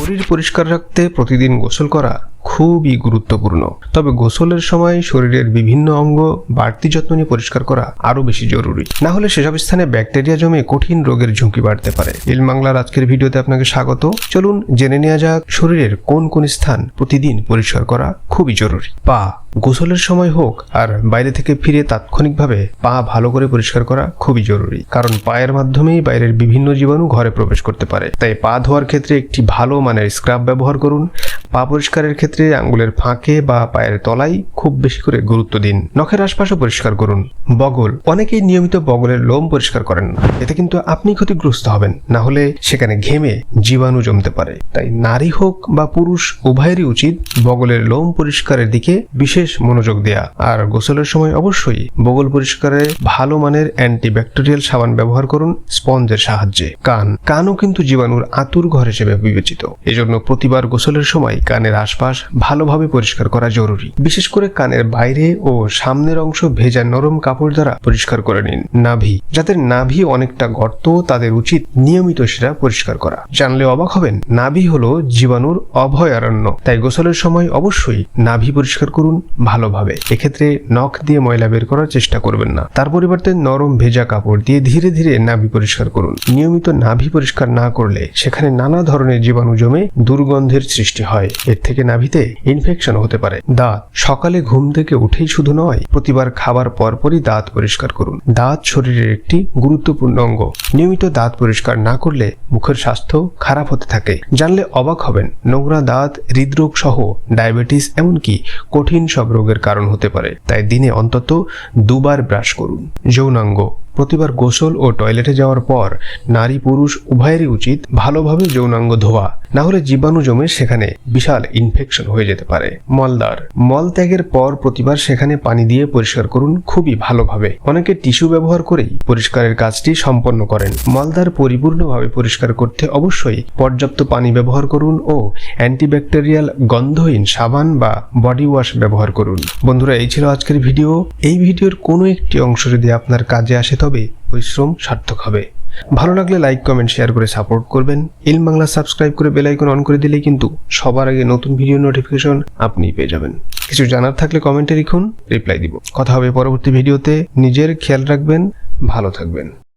শরীর পরিষ্কার রাখতে প্রতিদিন গোসল করা খুবই গুরুত্বপূর্ণ। তবে গোসলের সময় শরীরের বিভিন্ন অঙ্গ বাড়তি যত্ন নিয়ে পরিষ্কার করা আরো বেশি জরুরি। না হলে সেসব স্থানে ব্যাকটেরিয়া জমে কঠিন রোগের ঝুঁকি বাড়তে পারে। ইলম বাংলার আজকের ভিডিওতে আপনাকে স্বাগত। চলুন জেনে নেওয়া যাক শরীরের কোন কোন স্থান প্রতিদিন পরিষ্কার করা খুবই জরুরি। পা গোসলের সময় হোক আর বাইরে থেকে ফিরে তাৎক্ষণিকভাবে পা ভালো করে পরিষ্কার করা খুবই জরুরি, কারণ পায়ের মাধ্যমেই বাইরের বিভিন্ন জীবাণু ঘরে প্রবেশ করতে পারে। তাই পা ধোয়ার ক্ষেত্রে একটি ভালো মানের স্ক্রাব ব্যবহার করুন। পা পরিষ্কারের ক্ষেত্রে আঙ্গুলের ফাঁকে বা পায়ের তলায় খুব বেশি করে গুরুত্ব দিন। নখের আশপাশও পরিষ্কার করুন। বগল, অনেকেই নিয়মিত বগলের লোম পরিষ্কার করেন না, এতে কিন্তু আপনি ক্ষতিগ্রস্ত হবেন। না হলে সেখানে ঘেমে জীবাণু জমতে পারে। তাই নারী হোক বা পুরুষ উভয়েরই উচিত বগলের লোম পরিষ্কারের দিকে বিশেষ মনোযোগ দেয়া। আর গোসলের সময় অবশ্যই বগল পরিষ্কারে ভালো মানের অ্যান্টিব্যাকটেরিয়াল সাবান ব্যবহার করুন স্পঞ্জের সাহায্যে। কানও কিন্তু জীবাণুর আতুর ঘর হিসেবে বিবেচিত। এজন্য প্রতিবার গোসলের সময় কানের আশপাশ ভালোভাবে পরিষ্কার করা জরুরি। বিশেষ করে কানের বাইরে ও সামনের অংশ ভেজা নরম কাপড় দ্বারা পরিষ্কার করে নিন। নাভি, যাদের নাভি অনেকটা গর্ত তাদের উচিত নিয়মিত সেটা পরিষ্কার করা। জানলে অবাক হবেন, নাভি হলো জীবাণুর অভয়ারণ্য। তাই গোসলের সময় অবশ্যই নাভি পরিষ্কার করুন ভালোভাবে। এক্ষেত্রে নখ দিয়ে ময়লা বের করার চেষ্টা করবেন না, তার পরিবর্তে নরম ভেজা কাপড় দিয়ে ধীরে ধীরে নাভি পরিষ্কার করুন। নিয়মিত নাভি পরিষ্কার না করলে সেখানে নানা ধরনের জীবাণু জমে দুর্গন্ধের সৃষ্টি হয়। এর থেকে নাভিতে ইনফেকশন হতে পারে। দাঁত, সকালে ঘুম থেকে উঠেই শুধু নয়, প্রতিবার খাবার পরপরই দাঁত পরিষ্কার করুন। দাঁত শরীরের একটি গুরুত্বপূর্ণ অঙ্গ। নিয়মিত দাঁত পরিষ্কার না করলে মুখের স্বাস্থ্য খারাপ হতে থাকে। জানলে অবাক হবেন, নোংরা দাঁত হৃদরোগ সহ ডায়াবেটিস এমনকি কঠিন সব রোগের কারণ হতে পারে। তাই দিনে অন্তত দুবার ব্রাশ করুন। যৌনাঙ্গ, প্রতিবার গোসল ও টয়লেটে যাওয়ার পর নারী পুরুষ উভয়েরই উচিত ভালোভাবে যৌনাঙ্গ ধোয়া। না হলে জীবাণু জমে সেখানে বিশাল ইনফেকশন হয়ে যেতে পারে। মলদ্বার, মল ত্যাগের পর প্রতিবার সেখানে পানি দিয়ে পরিষ্কার করুন খুবই ভালোভাবে। অনেকে টিস্যু ব্যবহার করেই পরিষ্কারের কাজটি সম্পন্ন করেন। মলদ্বার পরিপূর্ণভাবে পরিষ্কার করতে অবশ্যই পর্যাপ্ত পানি ব্যবহার করুন ও অ্যান্টিব্যাকটেরিয়াল গন্ধহীন সাবান বা বডি ওয়াশ ব্যবহার করুন। বন্ধুরা, এই ছিল আজকের ভিডিও। এই ভিডিওর কোনো একটি অংশ যদি আপনার কাজে আসে তবে পরিশ্রম সার্থক হবে। ভালো লাগলে লাইক কমেন্ট শেয়ার করে সাপোর্ট করবেন। ইলম বাংলা সাবস্ক্রাইব করে বেল আইকন অন করে দিলেই কিন্তু সবার আগে নতুন ভিডিও নোটিফিকেশন আপনি পেয়ে যাবেন। কিছু জানার থাকলে কমেন্টে লিখুন, রিপ্লাই দিব। কথা হবে পরবর্তী ভিডিওতে। নিজের খেয়াল রাখবেন, ভালো থাকবেন।